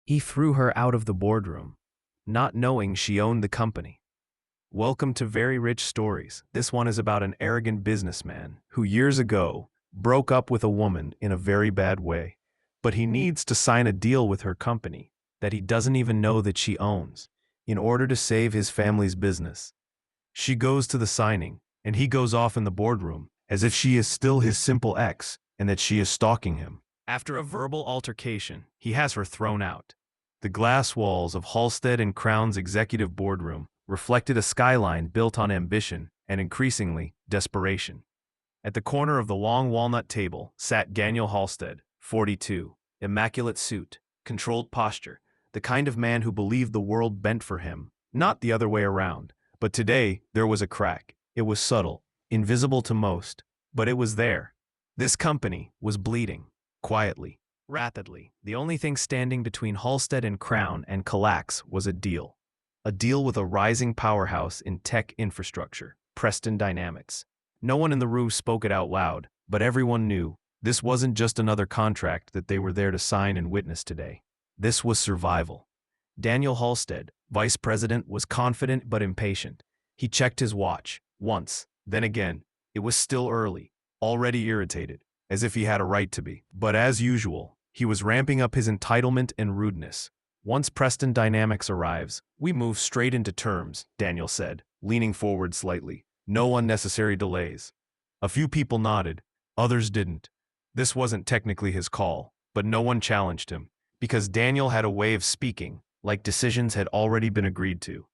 He threw her out of the boardroom, not knowing she owned the company. Welcome to Very Rich Stories. This one is about an arrogant businessman who years ago broke up with a woman in a very bad way. But he needs to sign a deal with her company that he doesn't even know that she owns in order to save his family's business. She goes to the signing, and he goes off in the boardroom as if she is still his simple ex and that she is stalking him. After a verbal altercation, he has her thrown out. The glass walls of Halstead and Crown's executive boardroom reflected a skyline built on ambition and increasingly desperation. At the corner of the long walnut table sat Daniel Halstead, 42, immaculate suit, controlled posture, the kind of man who believed the world bent for him, not the other way around. But today there was a crack. It was subtle, invisible to most, but it was there. This company was bleeding, quietly, rapidly. The only thing standing between Halstead and Crown and collapse was a deal. A deal with a rising powerhouse in tech infrastructure, Preston Dynamics. No one in the room spoke it out loud, but everyone knew this wasn't just another contract that they were there to sign and witness today. This was survival. Daniel Halstead, vice president, was confident but impatient. He checked his watch, once, then again. It was still early, already irritated, as if he had a right to be. But as usual, he was ramping up his entitlement and rudeness. Once Preston Dynamics arrives, we move straight into terms, Daniel said, leaning forward slightly. No unnecessary delays. A few people nodded, others didn't. This wasn't technically his call, but no one challenged him, because Daniel had a way of speaking, like decisions had already been agreed to.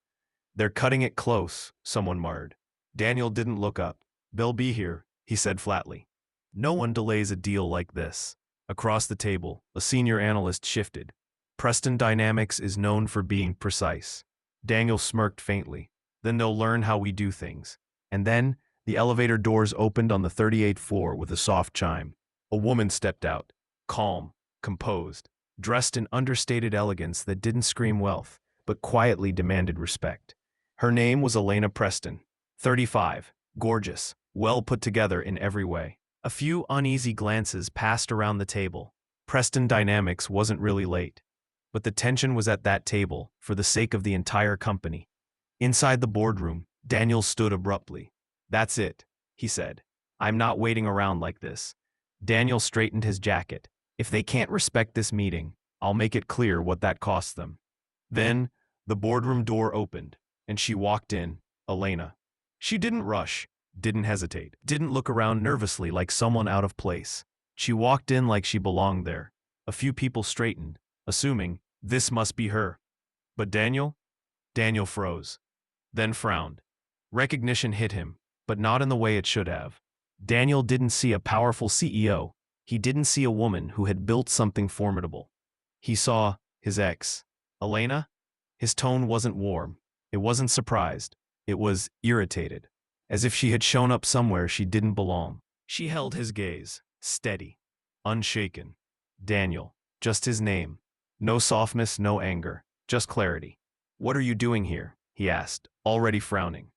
They're cutting it close, someone murmured. Daniel didn't look up. They'll be here, he said flatly. No one delays a deal like this. Across the table, a senior analyst shifted. Preston Dynamics is known for being precise. Daniel smirked faintly. Then they'll learn how we do things. And then, the elevator doors opened on the 38th floor with a soft chime. A woman stepped out, calm, composed, dressed in understated elegance that didn't scream wealth, but quietly demanded respect. Her name was Elena Preston, 35, gorgeous, well put together in every way. A few uneasy glances passed around the table. Preston Dynamics wasn't really late, but the tension was at that table for the sake of the entire company. Inside the boardroom, Daniel stood abruptly. That's it, he said. I'm not waiting around like this. Daniel straightened his jacket. If they can't respect this meeting, I'll make it clear what that costs them. Then, the boardroom door opened, and she walked in, Elena. She didn't rush, didn't hesitate, didn't look around nervously like someone out of place. She walked in like she belonged there. A few people straightened, assuming this must be her. But Daniel froze, then frowned. Recognition hit him, but not in the way it should have. Daniel didn't see a powerful CEO. He didn't see a woman who had built something formidable. He saw his ex. Elena? His tone wasn't warm. It wasn't surprised. It was irritated, as if she had shown up somewhere she didn't belong. She held his gaze, steady, unshaken. Daniel, just his name. No softness, no anger, just clarity. What are you doing here? He asked, already frowning.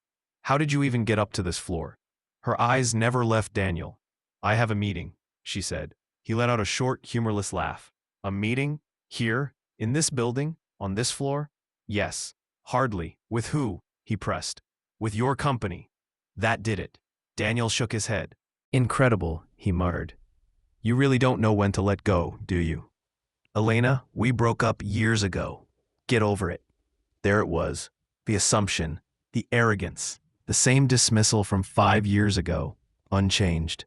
How did you even get up to this floor? Her eyes never left Daniel. I have a meeting, she said. He let out a short, humorless laugh. A meeting? Here? In this building? On this floor? Yes. Hardly. With who? He pressed. With your company. That did it. Daniel shook his head. Incredible, he muttered. You really don't know when to let go, do you? Elena, we broke up years ago. Get over it. There it was. The assumption. The arrogance. The same dismissal from 5 years ago. Unchanged.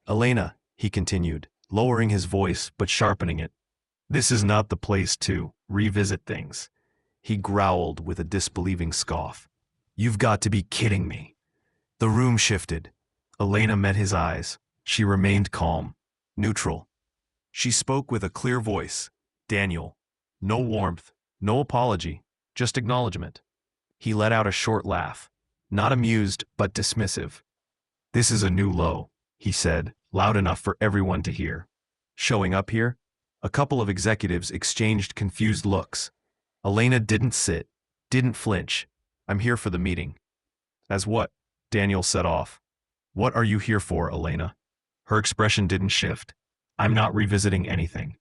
Elena, he continued, lowering his voice but sharpening it. This is not the place to revisit things. He growled with a disbelieving scoff. You've got to be kidding me. The room shifted. Elena met his eyes. She remained calm, neutral. She spoke with a clear voice. Daniel. No warmth, no apology, just acknowledgement. He let out a short laugh, not amused but dismissive. This is a new low, he said, loud enough for everyone to hear. Showing up here? A couple of executives exchanged confused looks. Elena didn't sit, didn't flinch. I'm here for the meeting. As what? Daniel set off. What are you here for, Elena? Her expression didn't shift. I'm not revisiting anything.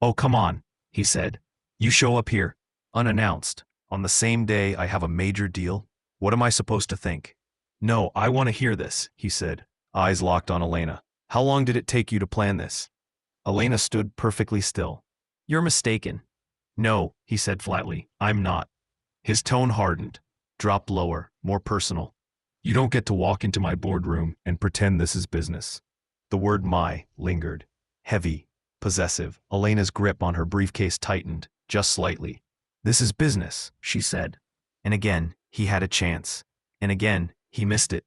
Oh, come on, he said. You show up here, unannounced, on the same day I have a major deal? What am I supposed to think? No, I want to hear this, he said, eyes locked on Elena. How long did it take you to plan this? Elena stood perfectly still. You're mistaken. No, he said flatly, I'm not. His tone hardened, dropped lower, more personal. You don't get to walk into my boardroom and pretend this is business. The word my lingered, heavy, possessive. Elena's grip on her briefcase tightened, just slightly. This is business, she said. And again, he had a chance. And again, he missed it.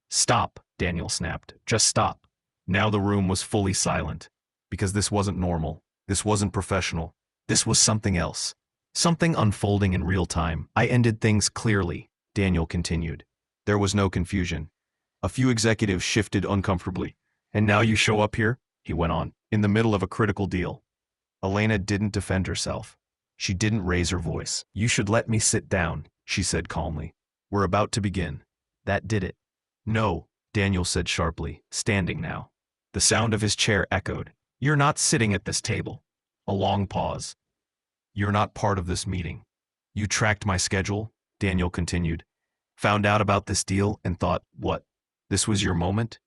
Stop, Daniel snapped. Just stop. Now the room was fully silent. Because this wasn't normal. This wasn't professional. This was something else. Something unfolding in real time. I ended things clearly, Daniel continued. There was no confusion. A few executives shifted uncomfortably. And now you show up here, he went on, in the middle of a critical deal. Elena didn't defend herself. She didn't raise her voice. You should let me sit down, she said calmly. We're about to begin. That did it. No, Daniel said sharply, standing now. The sound of his chair echoed. You're not sitting at this table. A long pause. You're not part of this meeting. You tracked my schedule, Daniel continued. Found out about this deal and thought, what? This was your moment?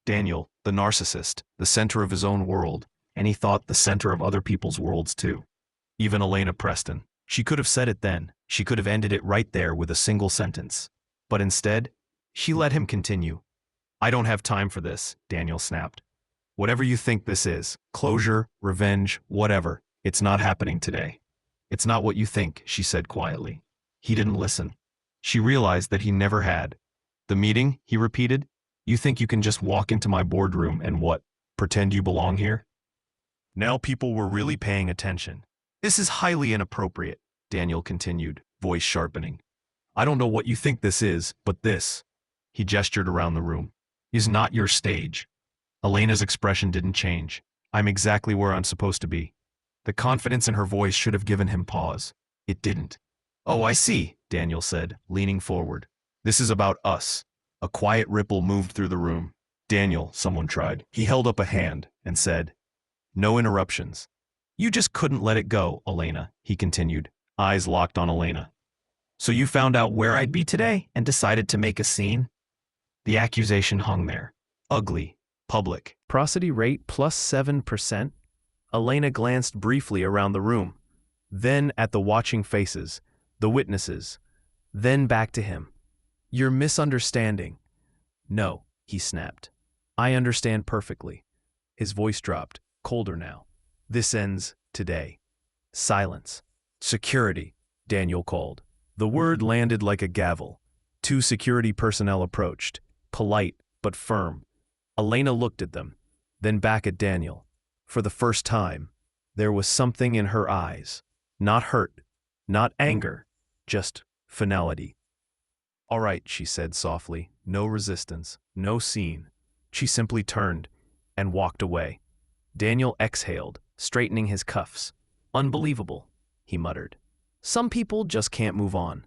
Daniel, the narcissist, the center of his own world, and he thought the center of other people's worlds too. Even Elena Preston. She could have said it then. She could have ended it right there with a single sentence. But instead, she let him continue. I don't have time for this, Daniel snapped. Whatever you think this is, closure, revenge, whatever, it's not happening today. It's not what you think, she said quietly. He didn't listen. She realized that he never had. The meeting, he repeated? You think you can just walk into my boardroom and what? Pretend you belong here? Now people were really paying attention. This is highly inappropriate, Daniel continued, voice sharpening. I don't know what you think this is, but this, he gestured around the room, is not your stage. Elena's expression didn't change. I'm exactly where I'm supposed to be. The confidence in her voice should have given him pause. It didn't. Oh, I see, Daniel said, leaning forward. This is about us. A quiet ripple moved through the room. Daniel, someone tried. He held up a hand and said, no interruptions. You just couldn't let it go, Elena, he continued, eyes locked on Elena. So you found out where I'd be today and decided to make a scene? The accusation hung there. Ugly. Public. Prosody rate plus 7%? Elena glanced briefly around the room, then at the watching faces, the witnesses, then back to him. You're misunderstanding. No, he snapped. I understand perfectly. His voice dropped, colder now. This ends today. Silence. Security, Daniel called. The word landed like a gavel. 2 security personnel approached, polite but firm. Elena looked at them, then back at Daniel. For the first time, there was something in her eyes. Not hurt, not anger, just finality. All right, she said softly, no resistance, no scene. She simply turned and walked away. Daniel exhaled, straightening his cuffs. Unbelievable, he muttered. Some people just can't move on.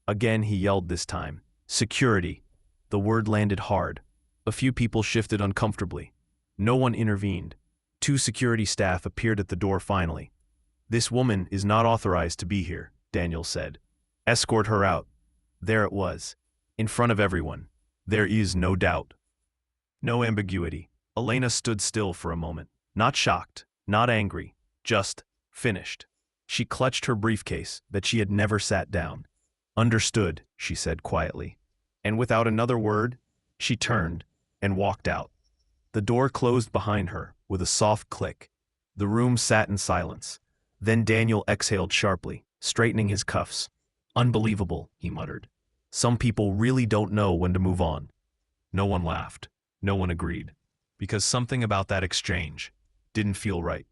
Again he yelled this time. Security. The word landed hard. A few people shifted uncomfortably. No one intervened. 2 security staff appeared at the door finally. This woman is not authorized to be here, Daniel said. Escort her out. There it was, in front of everyone. There is no doubt. No ambiguity. Elena stood still for a moment. Not shocked, not angry, just finished. She clutched her briefcase that she had never sat down. Understood, she said quietly. And without another word, she turned and walked out. The door closed behind her with a soft click. The room sat in silence. Then Daniel exhaled sharply, straightening his cuffs. Unbelievable, he muttered. Some people really don't know when to move on. No one laughed. No one agreed. Because something about that exchange didn't feel right.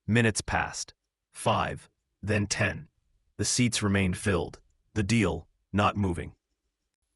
Minutes passed. 5, then 10. The seats remained filled. The deal not moving.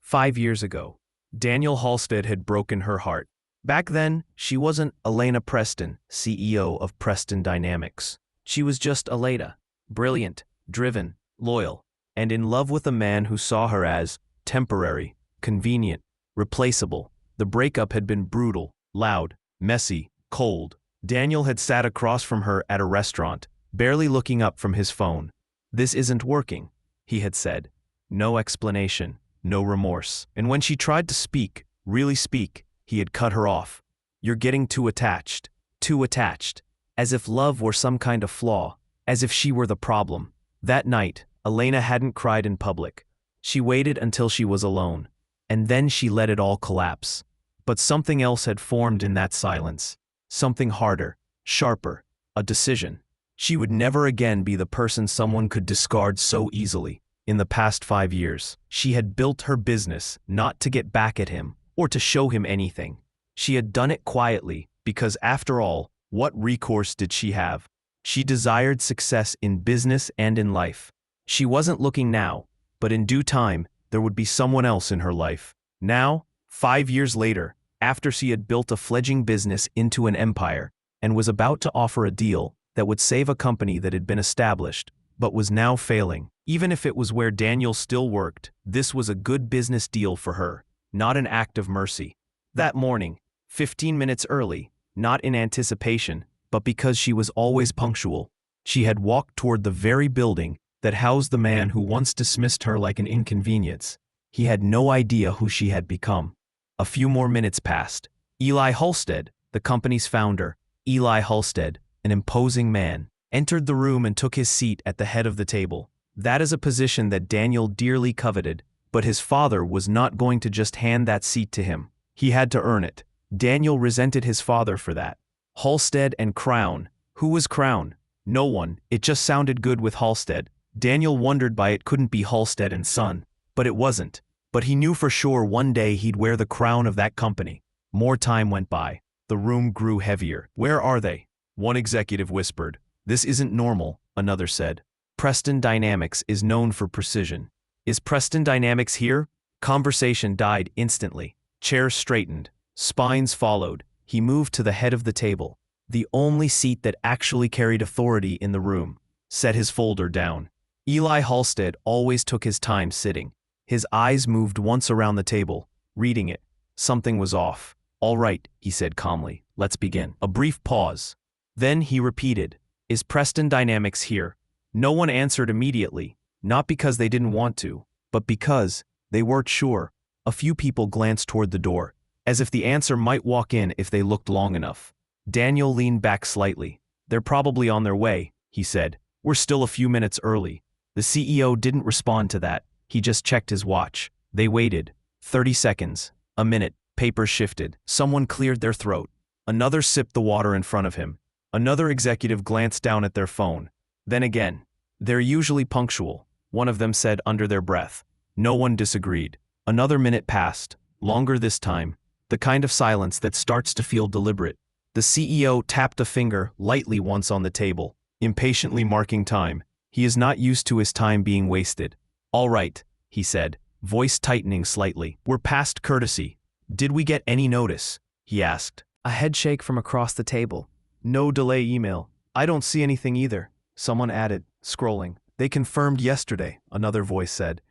5 years ago, Daniel Halstead had broken her heart. Back then, she wasn't Elena Preston, CEO of Preston Dynamics. She was just Elena, brilliant, driven, loyal, and in love with a man who saw her as temporary, convenient, replaceable. The breakup had been brutal, loud, messy, cold. Daniel had sat across from her at a restaurant, barely looking up from his phone, "This isn't working," he had said. No explanation, no remorse. And when she tried to speak, really speak, he had cut her off. "You're getting too attached. Too attached." As if love were some kind of flaw, as if she were the problem. That night, Elena hadn't cried in public. She waited until she was alone. And then she let it all collapse. But something else had formed in that silence. Something harder, sharper, a decision. She would never again be the person someone could discard so easily. In the past 5 years, she had built her business not to get back at him or to show him anything. She had done it quietly because, after all, what recourse did she have? She desired success in business and in life. She wasn't looking now, but in due time, there would be someone else in her life. Now, 5 years later, after she had built a fledgling business into an empire and was about to offer a deal that would save a company that had been established, but was now failing. Even if it was where Daniel still worked, this was a good business deal for her, not an act of mercy. That morning, 15 minutes early, not in anticipation, but because she was always punctual, she had walked toward the very building that housed the man who once dismissed her like an inconvenience. He had no idea who she had become. A few more minutes passed. Eli Halstead, the company's founder, Eli Halstead, an imposing man, entered the room and took his seat at the head of the table. That is a position that Daniel dearly coveted, but his father was not going to just hand that seat to him. He had to earn it. Daniel resented his father for that. Halstead and Crown. Who was Crown? No one. It just sounded good with Halstead. Daniel wondered why it couldn't be Halstead and Son. But it wasn't. But he knew for sure one day he'd wear the crown of that company. More time went by. The room grew heavier. "Where are they?" one executive whispered. "This isn't normal," another said. "Preston Dynamics is known for precision." "Is Preston Dynamics here?" Conversation died instantly. Chairs straightened. Spines followed. He moved to the head of the table, the only seat that actually carried authority in the room. Set his folder down. Eli Halstead always took his time sitting. His eyes moved once around the table, reading it. Something was off. "All right," he said calmly. "Let's begin." A brief pause. Then he repeated, "Is Preston Dynamics here?" No one answered immediately, not because they didn't want to, but because they weren't sure. A few people glanced toward the door, as if the answer might walk in if they looked long enough. Daniel leaned back slightly. "They're probably on their way," he said. "We're still a few minutes early." The CEO didn't respond to that. He just checked his watch. They waited. 30 seconds. A minute. Papers shifted. Someone cleared their throat. Another sipped the water in front of him. Another executive glanced down at their phone. Then again. "They're usually punctual," one of them said under their breath. No one disagreed. Another minute passed. Longer this time. The kind of silence that starts to feel deliberate. The CEO tapped a finger lightly once on the table, impatiently marking time. He is not used to his time being wasted. "All right," he said, voice tightening slightly. "We're past courtesy. Did we get any notice?" he asked. A headshake from across the table. "No delay email." "I don't see anything either," someone added, scrolling. "They confirmed yesterday," another voice said.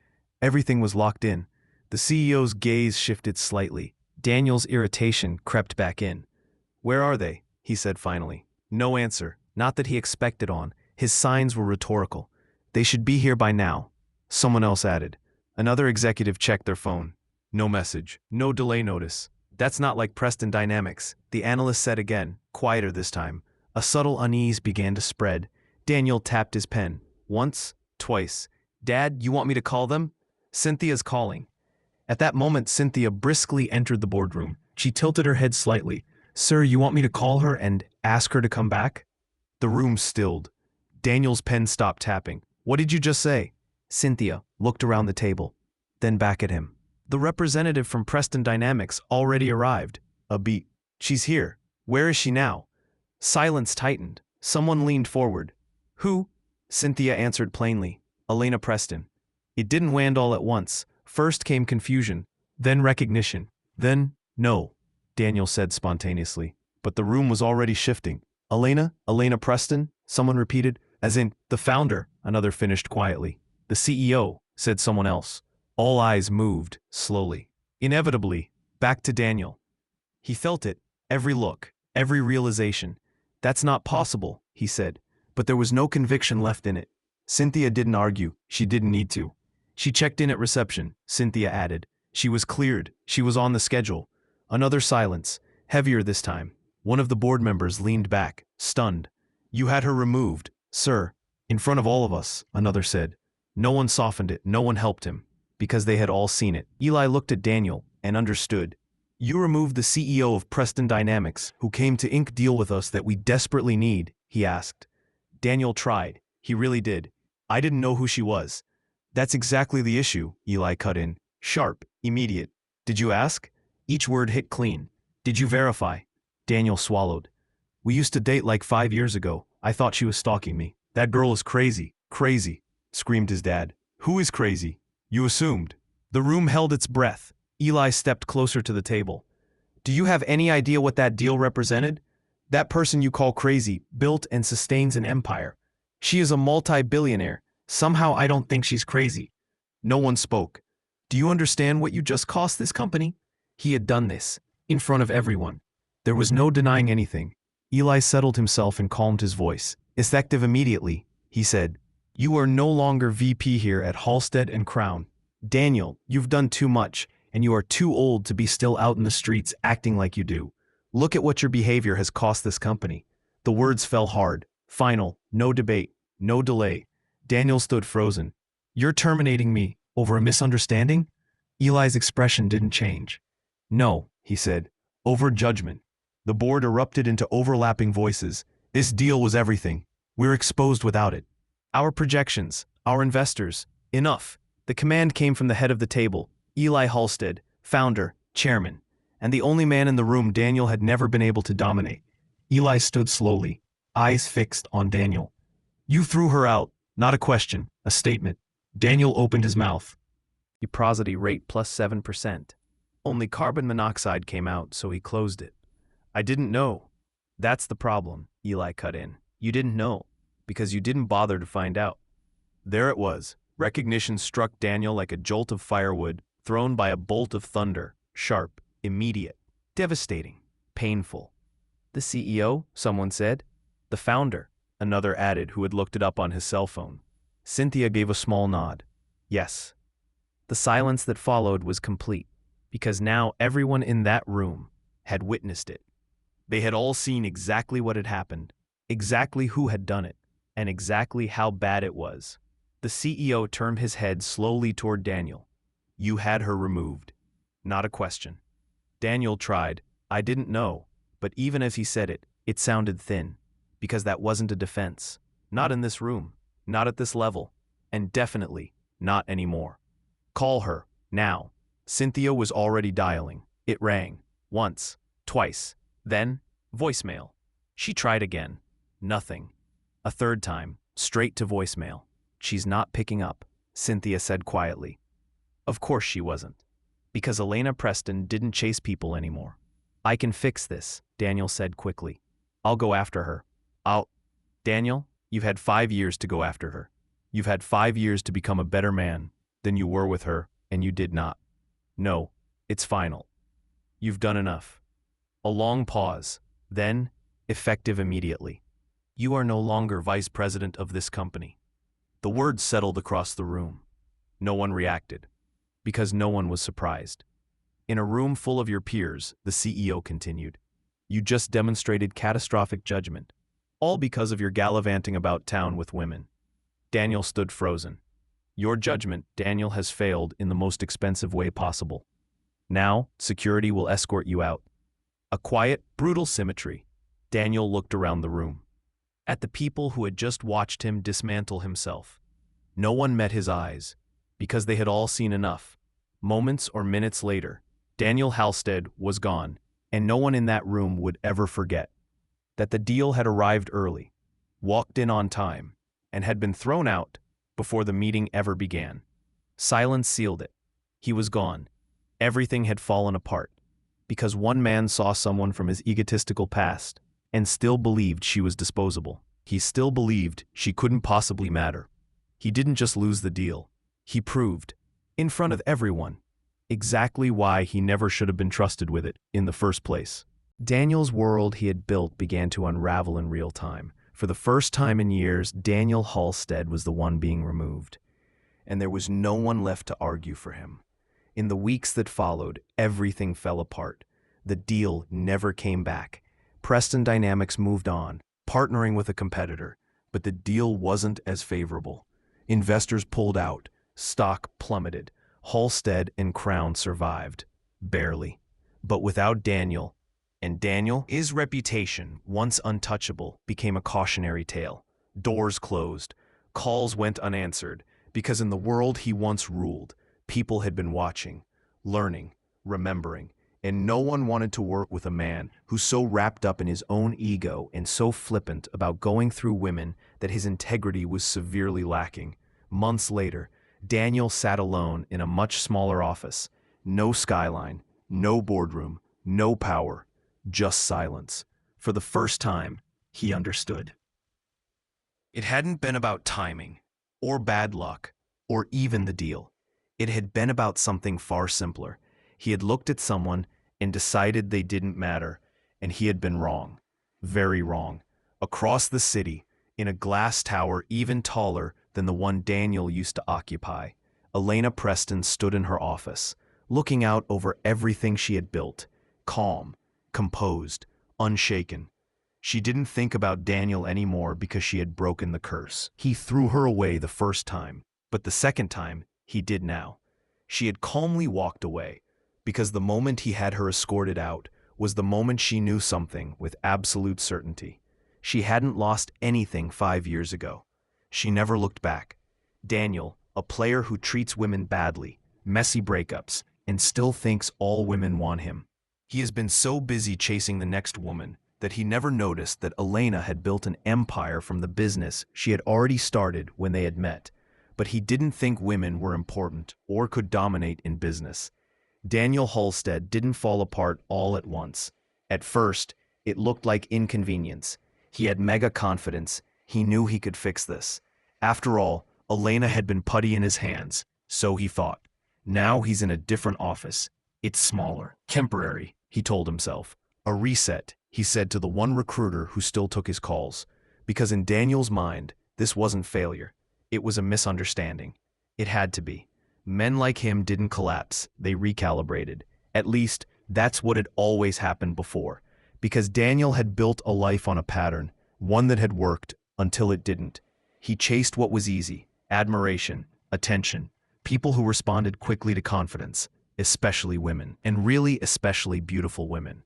"Everything was locked in." The CEO's gaze shifted slightly. Daniel's irritation crept back in. "Where are they?" he said finally. No answer. Not that he expected on. His signs were rhetorical. "They should be here by now," someone else added. Another executive checked their phone. No message. No delay notice. "That's not like Preston Dynamics," the analyst said again, quieter this time. A subtle unease began to spread. Daniel tapped his pen. Once, twice. "Dad, you want me to call them?" "Cynthia's calling." At that moment, Cynthia briskly entered the boardroom. She tilted her head slightly. "Sir, you want me to call her and ask her to come back?" The room stilled. Daniel's pen stopped tapping. "What did you just say?" Cynthia looked around the table, then back at him. "The representative from Preston Dynamics already arrived." A beat. "She's here. Where is she now?" Silence tightened. Someone leaned forward. "Who?" Cynthia answered plainly. "Elena Preston." It didn't land all at once. First came confusion, then recognition, then, "No," Daniel said spontaneously. But the room was already shifting. Elena Preston," someone repeated. "As in, the founder," another finished quietly. "The CEO," said someone else. All eyes moved, slowly, inevitably, back to Daniel. He felt it, every look, every realization. "That's not possible," he said, but there was no conviction left in it. Cynthia didn't argue. She didn't need to. She checked in at reception, Cynthia added. She was cleared. She was on the schedule. Another silence, heavier this time. One of the board members leaned back, stunned. You had her removed, sir. In front of all of us, another said. No one softened it, no one helped him, because they had all seen it. Eli looked at Daniel and understood. You removed the CEO of Preston Dynamics, who came to ink deal with us that we desperately need, he asked. Daniel tried. He really did. I didn't know who she was. That's exactly the issue, Eli cut in. Sharp, immediate. Did you ask? Each word hit clean. Did you verify? Daniel swallowed. We used to date like 5 years ago. I thought she was stalking me. That girl is crazy, crazy, screamed his dad. Who is crazy? You assumed. The room held its breath. Eli stepped closer to the table. Do you have any idea what that deal represented? That person you call crazy built and sustains an empire. She is a multi-billionaire. Somehow I don't think she's crazy. No one spoke. Do you understand what you just cost this company? He had done this, in front of everyone. There was no denying anything. Eli settled himself and calmed his voice. Effective immediately, he said. You are no longer VP here at Halstead and Crown. Daniel, you've done too much, and you are too old to be still out in the streets acting like you do. Look at what your behavior has cost this company. The words fell hard, final, no debate, no delay. Daniel stood frozen. You're terminating me over a misunderstanding? Eli's expression didn't change. No, he said. Over judgment. The board erupted into overlapping voices. This deal was everything. We're exposed without it. Our projections, our investors. Enough. The command came from the head of the table, Eli Halstead, founder, chairman, and the only man in the room Daniel had never been able to dominate. Eli stood slowly, eyes fixed on Daniel. You threw her out, not a question, a statement. Daniel opened his mouth. Reciprocity rate plus 7%. Only carbon monoxide came out, so he closed it. I didn't know. That's the problem, Eli cut in. You didn't know, because you didn't bother to find out. There it was. Recognition struck Daniel like a jolt of firewood thrown by a bolt of thunder, sharp, immediate, devastating, painful. The CEO, someone said. The founder, another added who had looked it up on his cell phone. Cynthia gave a small nod. Yes. The silence that followed was complete, because now everyone in that room had witnessed it. They had all seen exactly what had happened, exactly who had done it, and exactly how bad it was. The CEO turned his head slowly toward Daniel. You had her removed. Not a question. Daniel tried. I didn't know, but even as he said it, it sounded thin, because that wasn't a defense. Not in this room, not at this level, and definitely not anymore. Call her, now. Cynthia was already dialing. It rang. Once, twice, then, voicemail. She tried again. Nothing. A third time, straight to voicemail. She's not picking up, Cynthia said quietly. Of course she wasn't. Because Elena Preston didn't chase people anymore. I can fix this, Daniel said quickly. I'll go after her. Daniel, you've had 5 years to go after her. You've had 5 years to become a better man than you were with her, and you did not. No, it's final. You've done enough. A long pause, then, effective immediately. You are no longer vice president of this company. The words settled across the room. No one reacted, because no one was surprised. In a room full of your peers, the CEO continued, you just demonstrated catastrophic judgment, all because of your gallivanting about town with women. Daniel stood frozen. Your judgment, Daniel, has failed in the most expensive way possible. Now, security will escort you out. A quiet, brutal symmetry. Daniel looked around the room. At the people who had just watched him dismantle himself. No one met his eyes, because they had all seen enough. Moments or minutes later, Daniel Halstead was gone, and no one in that room would ever forget that the deal had arrived early, walked in on time, and had been thrown out before the meeting ever began. Silence sealed it. He was gone. Everything had fallen apart, because one man saw someone from his egotistical past and still believed she was disposable. He still believed she couldn't possibly matter. He didn't just lose the deal. He proved, in front of everyone, exactly why he never should have been trusted with it in the first place. Daniel's world he had built began to unravel in real time. For the first time in years, Daniel Halstead was the one being removed, and there was no one left to argue for him. In the weeks that followed, everything fell apart. The deal never came back. Preston Dynamics moved on, partnering with a competitor, but the deal wasn't as favorable. Investors pulled out, stock plummeted. Halstead and Crown survived, barely. But without Daniel, and Daniel, his reputation, once untouchable, became a cautionary tale. Doors closed, calls went unanswered, because in the world he once ruled, people had been watching, learning, remembering, and no one wanted to work with a man who's so wrapped up in his own ego and so flippant about going through women that his integrity was severely lacking. Months later, Daniel sat alone in a much smaller office. No skyline, no boardroom, no power, just silence. For the first time, he understood. It hadn't been about timing, or bad luck, or even the deal. It had been about something far simpler. He had looked at someone and decided they didn't matter, and he had been wrong. Very wrong. Across the city, in a glass tower even taller than the one Daniel used to occupy, Elena Preston stood in her office, looking out over everything she had built, calm, composed, unshaken. She didn't think about Daniel anymore because she had broken the curse. He threw her away the first time, but the second time, he did now. She had calmly walked away, because the moment he had her escorted out was the moment she knew something with absolute certainty. She hadn't lost anything 5 years ago. She never looked back. Daniel, a player who treats women badly, messy breakups, and still thinks all women want him. He has been so busy chasing the next woman that he never noticed that Elena had built an empire from the business she had already started when they had met. But he didn't think women were important or could dominate in business. Daniel Halstead didn't fall apart all at once. At first, it looked like inconvenience. He had mega confidence. He knew he could fix this. After all, Elena had been putty in his hands, so he thought. Now he's in a different office. It's smaller. Temporary, he told himself. A reset, he said to the one recruiter who still took his calls. Because in Daniel's mind, this wasn't failure. It was a misunderstanding. It had to be. Men like him didn't collapse, they recalibrated. At least, that's what had always happened before. Because Daniel had built a life on a pattern, one that had worked until it didn't. He chased what was easy, admiration, attention, people who responded quickly to confidence, especially women, and really especially beautiful women.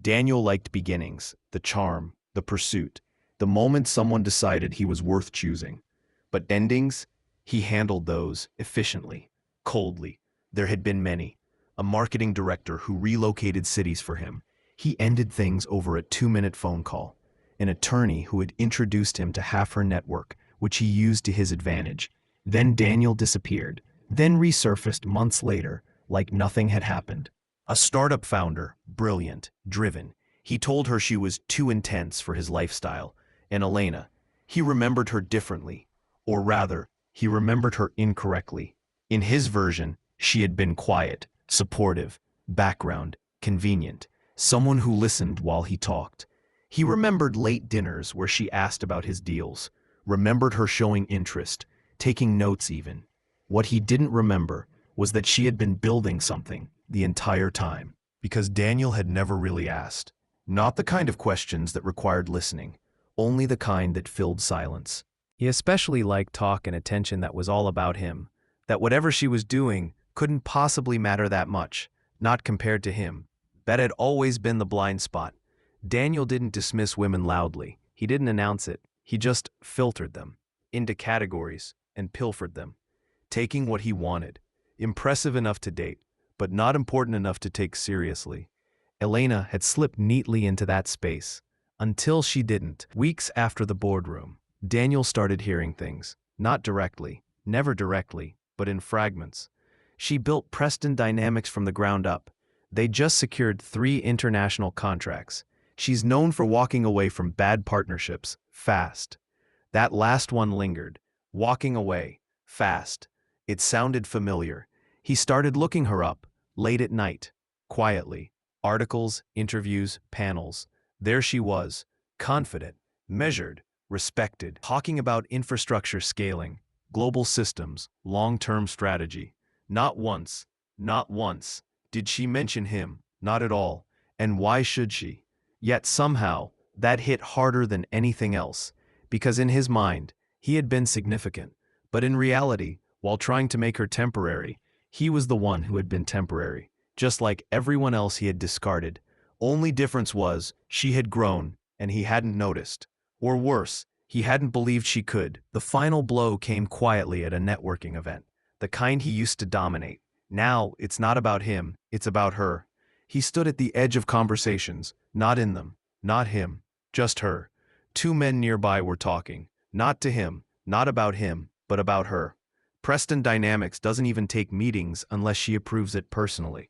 Daniel liked beginnings, the charm, the pursuit, the moment someone decided he was worth choosing. But endings? He handled those efficiently. Coldly. There had been many. A marketing director who relocated cities for him. He ended things over a 2-minute phone call. An attorney who had introduced him to half her network, which he used to his advantage. Then Daniel disappeared, then resurfaced months later, like nothing had happened. A startup founder, brilliant, driven. He told her she was too intense for his lifestyle. And Elena, he remembered her differently. Or rather, he remembered her incorrectly. In his version, she had been quiet, supportive, background, convenient, someone who listened while he talked. He remembered late dinners where she asked about his deals, remembered her showing interest, taking notes even. What he didn't remember was that she had been building something the entire time, because Daniel had never really asked. Not the kind of questions that required listening, only the kind that filled silence. He especially liked talk and attention that was all about him, that whatever she was doing couldn't possibly matter that much, not compared to him. That had always been the blind spot. Daniel didn't dismiss women loudly. He didn't announce it. He just filtered them into categories and pilfered them, taking what he wanted. Impressive enough to date, but not important enough to take seriously. Elena had slipped neatly into that space, until she didn't. Weeks after the boardroom, Daniel started hearing things, not directly, never directly, but in fragments. She built Preston Dynamics from the ground up. They just secured 3 international contracts. She's known for walking away from bad partnerships, fast. That last one lingered. Walking away, fast. It sounded familiar. He started looking her up, late at night, quietly. Articles, interviews, panels. There she was, confident, measured, respected, talking about infrastructure scaling, global systems, long-term strategy. Not once, did she mention him, not at all, and why should she? Yet somehow, that hit harder than anything else, because in his mind, he had been significant, but in reality, while trying to make her temporary, he was the one who had been temporary, just like everyone else he had discarded. Only difference was, she had grown, and he hadn't noticed. Or worse, he hadn't believed she could. The final blow came quietly at a networking event, the kind he used to dominate. Now, it's not about him, it's about her. He stood at the edge of conversations, not in them, not him, just her. Two men nearby were talking, not to him, not about him, but about her. Preston Dynamics doesn't even take meetings unless she approves it personally.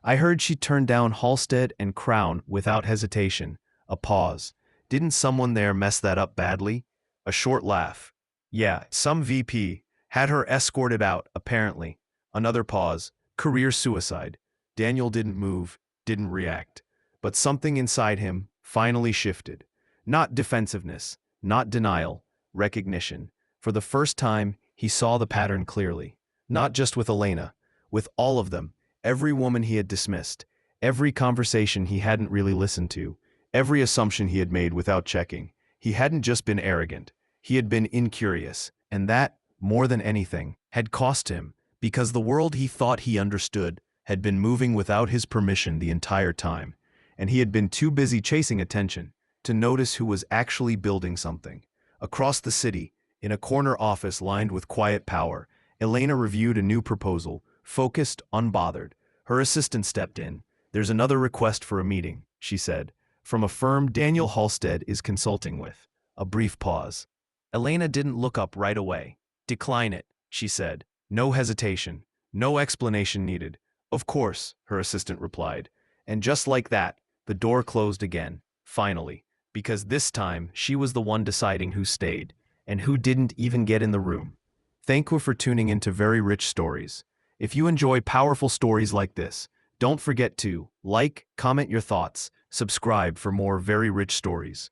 I heard she turned down Halstead and Crown without hesitation. A pause. Didn't someone there mess that up badly? A short laugh. Yeah, some VP had her escorted out, apparently. Another pause. Career suicide. Daniel didn't move, didn't react. But something inside him finally shifted. Not defensiveness, not denial, recognition. For the first time, he saw the pattern clearly. Not just with Elena, with all of them. Every woman he had dismissed, every conversation he hadn't really listened to, every assumption he had made without checking. He hadn't just been arrogant, he had been incurious, and that, more than anything, had cost him, because the world he thought he understood had been moving without his permission the entire time, and he had been too busy chasing attention to notice who was actually building something. Across the city, in a corner office lined with quiet power, Elena reviewed a new proposal, focused, unbothered. Her assistant stepped in. "There's another request for a meeting," she said, "from a firm Daniel Halstead is consulting with." A brief pause. Elena didn't look up right away. "Decline it," she said. No hesitation, no explanation needed. "Of course," her assistant replied. And just like that, the door closed again, finally, because this time she was the one deciding who stayed, and who didn't even get in the room. Thank you for tuning into Very Rich Stories. If you enjoy powerful stories like this, don't forget to like, comment your thoughts, subscribe for more Very Rich Stories.